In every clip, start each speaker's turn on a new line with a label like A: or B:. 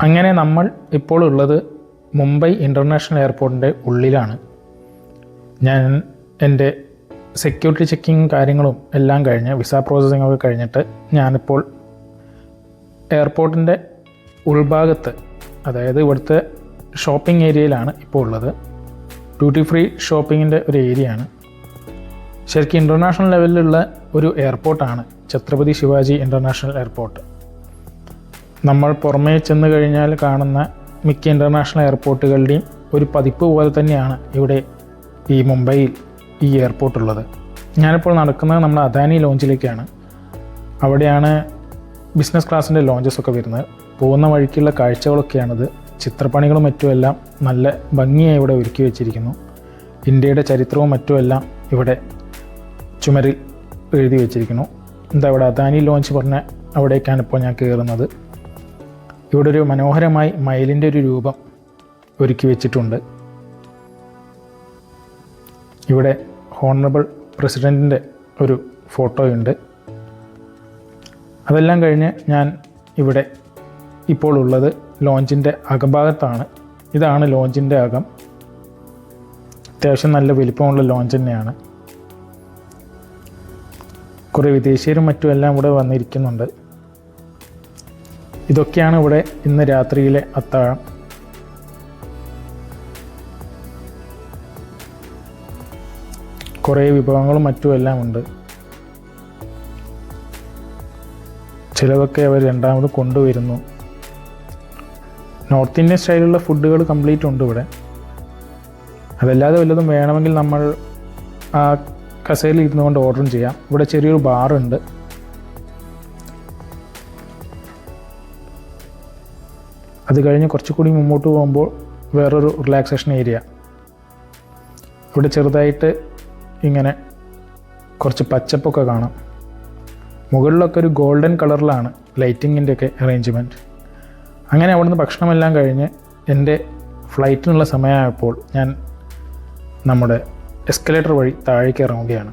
A: അങ്ങനെ നമ്മൾ ഇപ്പോൾ ഉള്ളത് മുംബൈ ഇൻ്റർനാഷണൽ എയർപോർട്ടിൻ്റെ ഉള്ളിലാണ്. ഞാൻ എൻ്റെ സെക്യൂരിറ്റി ചെക്കിങ് കാര്യങ്ങളും എല്ലാം കഴിഞ്ഞ് വിസ പ്രോസസ്സിംഗ് ഒക്കെ കഴിഞ്ഞിട്ട് ഞാനിപ്പോൾ എയർപോർട്ടിൻ്റെ ഉൾഭാഗത്ത്, അതായത് ഇവിടുത്തെ ഷോപ്പിംഗ് ഏരിയയിലാണ് ഇപ്പോൾ ഉള്ളത്. ഡ്യൂട്ടി ഫ്രീ ഷോപ്പിങ്ങിൻ്റെ ഒരു ഏരിയയാണ്. ശരിക്കും ഇൻ്റർനാഷണൽ ലെവലിലുള്ള ഒരു എയർപോർട്ടാണ് ഛത്രപതി ശിവാജി ഇൻ്റർനാഷണൽ എയർപോർട്ട്. നമ്മൾ പുറമേ ചെന്ന് കഴിഞ്ഞാൽ കാണുന്ന മിക്ക ഇൻ്റർനാഷണൽ എയർപോർട്ടുകളുടെയും ഒരു പതിപ്പ് പോലെ തന്നെയാണ് ഇവിടെ ഈ മുംബൈയിൽ ഈ എയർപോർട്ടുള്ളത്. ഞാനിപ്പോൾ നടക്കുന്നത് നമ്മുടെ അദാനി ലോഞ്ചിലേക്കാണ്. അവിടെയാണ് ബിസിനസ് ക്ലാസ്സിൻ്റെ ലോഞ്ചസൊക്കെ വരുന്നത്. പോകുന്ന വഴിക്കുള്ള കാഴ്ചകളൊക്കെയാണിത്. ചിത്രപ്പണികളും മറ്റുമെല്ലാം നല്ല ഭംഗിയായി ഇവിടെ ഒരുക്കി വെച്ചിരിക്കുന്നു. ഇന്ത്യയുടെ ചരിത്രവും മറ്റുമെല്ലാം ഇവിടെ ചുമരിൽ എഴുതി വെച്ചിരിക്കുന്നു. എന്താ ഇവിടെ അദാനി ലോഞ്ച് പറഞ്ഞ അവിടേക്കാണ് ഇപ്പോൾ ഞാൻ കയറുന്നത്. ഇവിടെ ഒരു മനോഹരമായി മയിലിൻ്റെ ഒരു രൂപം ഒരുക്കി വെച്ചിട്ടുണ്ട്. ഇവിടെ ഹോണറബിൾ പ്രസിഡൻറ്റിൻ്റെ ഒരു ഫോട്ടോയുണ്ട്. അതെല്ലാം കഴിഞ്ഞ് ഞാൻ ഇവിടെ ഇപ്പോൾ ഉള്ളത് ലോഞ്ചിൻ്റെ അകഭാഗത്താണ്. ഇതാണ് ലോഞ്ചിൻ്റെ അകം. അത്യാവശ്യം നല്ല വലിപ്പമുള്ള ലോഞ്ച് തന്നെയാണ്. കുറേ വിദേശീയരും മറ്റും എല്ലാം ഇവിടെ വന്നിരിക്കുന്നുണ്ട്. ഇതൊക്കെയാണ് ഇവിടെ ഇന്ന് രാത്രിയിലെ അത്താഴം. കുറേ വിഭവങ്ങളും മറ്റും എല്ലാം ഉണ്ട്. ചിലതൊക്കെ അവർ രണ്ടാമത് കൊണ്ടുവരുന്നു. നോർത്ത് ഇന്ത്യൻ സ്റ്റൈലുള്ള ഫുഡുകൾ കംപ്ലീറ്റ് ഉണ്ട് ഇവിടെ. അതല്ലാതെ വല്ലതും വേണമെങ്കിൽ നമ്മൾ ആ കസേരയിൽ ഇരുന്നുകൊണ്ട് ഓർഡറും ചെയ്യാം. ഇവിടെ ചെറിയൊരു ബാറുണ്ട്. അത് കഴിഞ്ഞ് കുറച്ചുകൂടി മുമ്പോട്ട് പോകുമ്പോൾ വേറൊരു റിലാക്സേഷൻ ഏരിയ. ഇവിടെ ചെറുതായിട്ട് ഇങ്ങനെ കുറച്ച് പച്ചപ്പൊക്കെ കാണാം. മുകളിലൊക്കെ ഒരു ഗോൾഡൻ കളറിലാണ് ലൈറ്റിങ്ങിൻ്റെ ഒക്കെ അറേഞ്ച്മെൻറ്റ്. അങ്ങനെ അവിടുന്ന് ഭക്ഷണമെല്ലാം കഴിഞ്ഞ് എൻ്റെ ഫ്ലൈറ്റിനുള്ള സമയമായപ്പോൾ ഞാൻ നമ്മുടെ എസ്കലേറ്റർ വഴി താഴേക്ക് ഇറങ്ങുകയാണ്.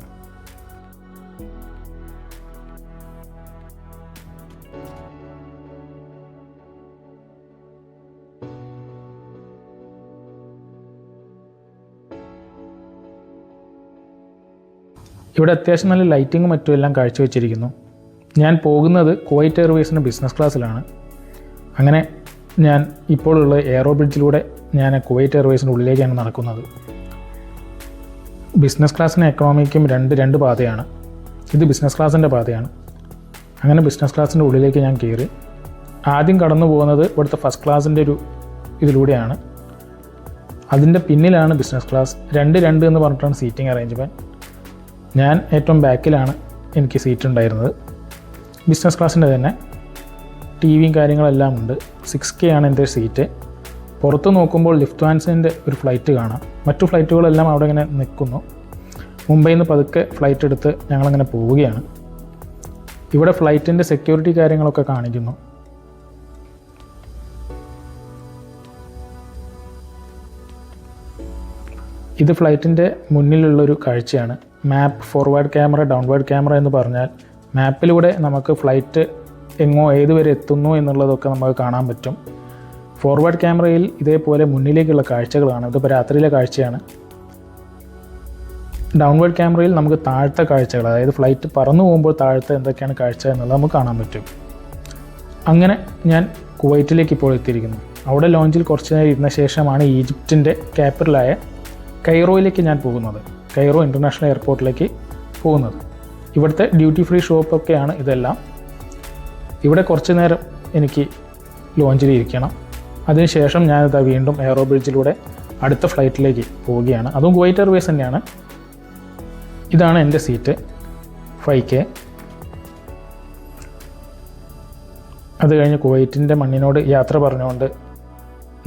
A: ഇവിടെ അത്യാവശ്യം നല്ല ലൈറ്റിങ്ങും മറ്റും എല്ലാം കാഴ്ചവെച്ചിരിക്കുന്നു. ഞാൻ പോകുന്നത് കുവൈറ്റ് എയർവേസിൻ്റെ ബിസിനസ് ക്ലാസ്സിലാണ്. അങ്ങനെ ഞാൻ ഇപ്പോഴുള്ള എയറോ ബ്രിഡ്ജിലൂടെ ഞാൻ കുവൈറ്റ് എയർവേസിൻ്റെ ഉള്ളിലേക്കാണ് നടക്കുന്നത്. ബിസിനസ് ക്ലാസ്സിനും എക്കണോമിക്കും രണ്ട് പാതയാണ്. ഇത് ബിസിനസ് ക്ലാസ്സിൻ്റെ പാതയാണ്. അങ്ങനെ ബിസിനസ് ക്ലാസ്സിൻ്റെ ഉള്ളിലേക്ക് ഞാൻ കയറി. ആദ്യം കടന്നു പോകുന്നത് ഇവിടുത്തെ ഫസ്റ്റ് ക്ലാസ്സിൻ്റെ ഒരു ഇതിലൂടെയാണ്. അതിൻ്റെ പിന്നിലാണ് ബിസിനസ് ക്ലാസ്. 2 എന്ന് പറഞ്ഞിട്ടാണ് സീറ്റിംഗ് അറേഞ്ച്മെൻറ്റ്. ഞാൻ ഏറ്റവും ബാക്കിലാണ് എനിക്ക് സീറ്റ് ഉണ്ടായിരുന്നത്. ബിസിനസ് ക്ലാസ്സിൻ്റെ തന്നെ ടിവിയും കാര്യങ്ങളെല്ലാം ഉണ്ട്. 6K ആണ് എൻ്റെ സീറ്റ്. പുറത്ത് നോക്കുമ്പോൾ ലിഫ്റ്റ്ഹാൻസിൻ്റെ ഒരു ഫ്ലൈറ്റ് കാണാം. മറ്റു ഫ്ലൈറ്റുകളെല്ലാം അവിടെ ഇങ്ങനെ നിൽക്കുന്നു. മുംബൈയിൽ നിന്ന് പതുക്കെ ഫ്ലൈറ്റ് എടുത്ത് ഞങ്ങളങ്ങനെ പോവുകയാണ്. ഇവിടെ ഫ്ലൈറ്റിൻ്റെ സെക്യൂരിറ്റി കാര്യങ്ങളൊക്കെ കാണിക്കുന്നു. ഇത് ഫ്ലൈറ്റിൻ്റെ മുന്നിലുള്ളൊരു കാഴ്ചയാണ്. മാപ്പ്, ഫോർവേഡ് ക്യാമറ, ഡൗൺവേഡ് ക്യാമറ എന്ന് പറഞ്ഞാൽ മാപ്പിലൂടെ നമുക്ക് ഫ്ലൈറ്റ് ഏത് വരെ എത്തുന്നു എന്നുള്ളതൊക്കെ നമുക്ക് കാണാൻ പറ്റും. ഫോർവേഡ് ക്യാമറയിൽ ഇതേപോലെ മുന്നിലേക്കുള്ള കാഴ്ചകളാണ്. ഇതിപ്പോൾ രാത്രിയിലെ കാഴ്ചയാണ്. ഡൗൺവേഡ് ക്യാമറയിൽ നമുക്ക് താഴത്തെ കാഴ്ചകൾ, അതായത് ഫ്ലൈറ്റ് പറന്നു പോകുമ്പോൾ താഴത്തെ എന്തൊക്കെയാണ് കാഴ്ച എന്നുള്ളത് നമുക്ക് കാണാൻ പറ്റും. അങ്ങനെ ഞാൻ കുവൈറ്റിലേക്ക് ഇപ്പോൾ എത്തിയിരിക്കുന്നു. അവിടെ ലോഞ്ചിൽ കുറച്ച് നേരം ഇരുന്ന ശേഷമാണ് ഈജിപ്തിൻ്റെ ക്യാപിറ്റലായ കൈറോയിലേക്ക് ഞാൻ പോകുന്നത്. കൈറോ ഇൻ്റർനാഷണൽ എയർപോർട്ടിലേക്ക് പോകുന്നത്. ഇവിടുത്തെ ഡ്യൂട്ടി ഫ്രീ ഷോപ്പൊക്കെയാണ് ഇതെല്ലാം. ഇവിടെ കുറച്ച് നേരം എനിക്ക് ലോഞ്ചിൽ ഇരിക്കണം. അതിനുശേഷം ഞാനിതാ വീണ്ടും എയറോ ബ്രിഡ്ജിലൂടെ അടുത്ത ഫ്ലൈറ്റിലേക്ക് പോവുകയാണ്. അതും കുവൈറ്റ് എയർവേസ് തന്നെയാണ്. ഇതാണ് എൻ്റെ സീറ്റ്, 5K. അത് കഴിഞ്ഞ് കുവൈറ്റിൻ്റെ മണ്ണിനോട് യാത്ര പറഞ്ഞുകൊണ്ട്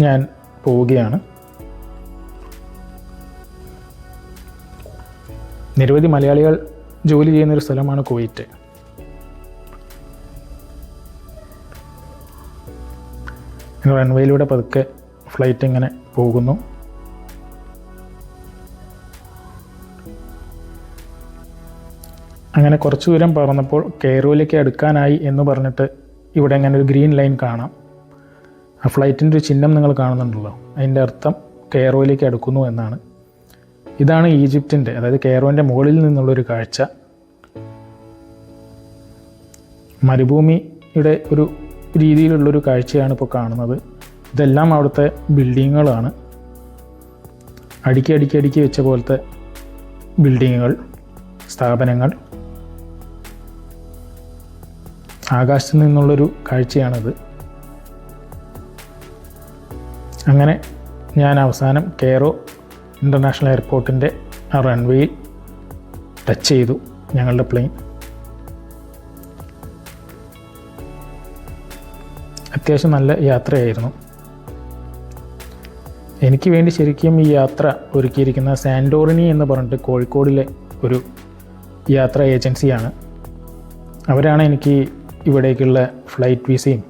A: ഞാൻ പോവുകയാണ്. നിരവധി മലയാളികൾ ജോലി ചെയ്യുന്നൊരു സ്ഥലമാണ് കുവൈറ്റ്. റൺവേയിലൂടെ പതുക്കെ ഫ്ലൈറ്റ് ഇങ്ങനെ പോകുന്നു. അങ്ങനെ കുറച്ച് ദൂരം പറന്നപ്പോൾ കെയ്റോയിലേക്ക് അടുക്കാനായി എന്ന് പറഞ്ഞിട്ട് ഇവിടെ ഇങ്ങനെ ഒരു ഗ്രീൻ ലൈൻ കാണാം. ആ ഫ്ലൈറ്റിൻ്റെ ഒരു ചിഹ്നം നിങ്ങൾ കാണുന്നുണ്ടല്ലോ, അതിൻ്റെ അർത്ഥം കെയ്റോയിലേക്ക് അടുക്കുന്നു എന്നാണ്. ഇതാണ് ഈജിപ്തിൻ്റെ, അതായത് കെയ്റോൻ്റെ മുകളിൽ നിന്നുള്ളൊരു കാഴ്ച. മരുഭൂമിയുടെ ഒരു രീതിയിലുള്ളൊരു കാഴ്ചയാണ് ഇപ്പോൾ കാണുന്നത്. ഇതെല്ലാം അവിടുത്തെ ബിൽഡിങ്ങുകളാണ്, അടുക്കി വെച്ച പോലത്തെ ബിൽഡിങ്ങുകൾ, സ്ഥാപനങ്ങൾ. ആകാശത്ത് നിന്നുള്ളൊരു കാഴ്ചയാണിത്. അങ്ങനെ ഞാൻ അവസാനം കെയ്റോ ഇൻ്റർനാഷണൽ എയർപോർട്ടിൻ്റെ ആ റൺവേയിൽ ടച്ച് ചെയ്തു ഞങ്ങളുടെ പ്ലെയിൻ. അത്യാവശ്യം നല്ല യാത്രയായിരുന്നു. എനിക്ക് വേണ്ടി ശരിക്കും ഈ യാത്ര ഒരുക്കിയിരിക്കുന്ന സാൻഡോറിനി എന്ന് പറഞ്ഞിട്ട് കോഴിക്കോടിലെ ഒരു യാത്രാ ഏജൻസിയാണ്. അവരാണ് എനിക്ക് ഇവിടേക്കുള്ള ഫ്ലൈറ്റ് വിസയും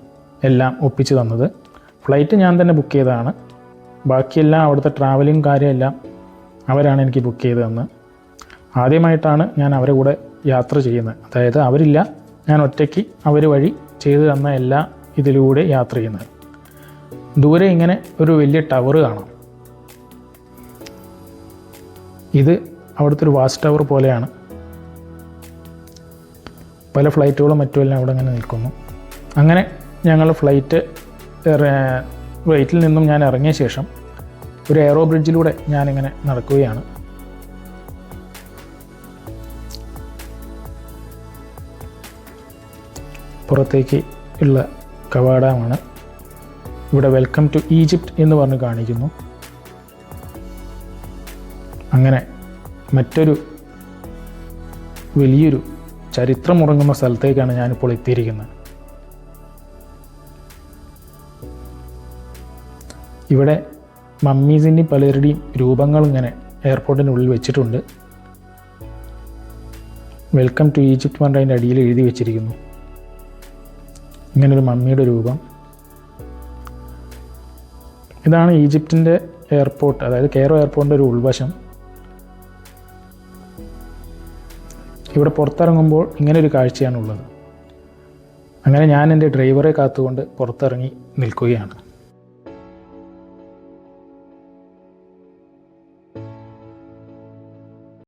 A: എല്ലാം ഒപ്പിച്ച് തന്നത്. ഫ്ലൈറ്റ് ഞാൻ തന്നെ ബുക്ക് ചെയ്തതാണ്. ബാക്കിയെല്ലാം അവിടുത്തെ ട്രാവലിങ് കാര്യമെല്ലാം അവരാണ് എനിക്ക് ബുക്ക് ചെയ്ത് തന്നത്. ആദ്യമായിട്ടാണ് ഞാൻ അവരെ കൂടെ യാത്ര ചെയ്യുന്നത്. അതായത് അവരില്ല, ഞാൻ ഒറ്റയ്ക്ക് അവർ വഴി ചെയ്തു തന്ന എല്ലാ ഇതിലൂടെ യാത്ര ചെയ്യുന്നത്. ദൂരെ ഇങ്ങനെ ഒരു വലിയ ടവർ കാണാം. ഇത് അവിടുത്തെ ഒരു വാച്ച് ടവർ പോലെയാണ്. പല ഫ്ലൈറ്റുകളും മറ്റുമെല്ലാം അവിടെ ഇങ്ങനെ നിൽക്കുന്നു. അങ്ങനെ ഞങ്ങൾ ഫ്ലൈറ്റിൽ നിന്നും ഞാൻ ഇറങ്ങിയ ശേഷം ഒരു എയറോ ബ്രിഡ്ജിലൂടെ ഞാനിങ്ങനെ നടക്കുകയാണ്. പുറത്തേക്ക് ഉള്ള കവാടമാണ്. ഇവിടെ വെൽക്കം ടു ഈജിപ്റ്റ് എന്ന് പറഞ്ഞ് കാണിക്കുന്നു. അങ്ങനെ മറ്റൊരു വലിയൊരു ചരിത്രമുറങ്ങുന്ന സ്ഥലത്തേക്കാണ് ഞാനിപ്പോൾ എത്തിയിരിക്കുന്നത്. ഇവിടെ മമ്മീസിൻ്റെയും പലരുടെയും രൂപങ്ങൾ ഇങ്ങനെ എയർപോർട്ടിൻ്റെ ഉള്ളിൽ വെച്ചിട്ടുണ്ട്. വെൽക്കം ടു ഈജിപ്റ്റ് പറഞ്ഞ അതിൻ്റെ അടിയിൽ എഴുതി വെച്ചിരിക്കുന്നു. ഇങ്ങനൊരു മമ്മിയുടെ രൂപം. ഇതാണ് ഈജിപ്തിൻ്റെ എയർപോർട്ട്, അതായത് കെയ്റോ എയർപോർട്ടിൻ്റെ ഒരു ഉൾവശം. ഇവിടെ പുറത്തിറങ്ങുമ്പോൾ ഇങ്ങനൊരു കാഴ്ചയാണുള്ളത്. അങ്ങനെ ഞാൻ എൻ്റെ ഡ്രൈവറെ കാത്തുകൊണ്ട് പുറത്തിറങ്ങി നിൽക്കുകയാണ്.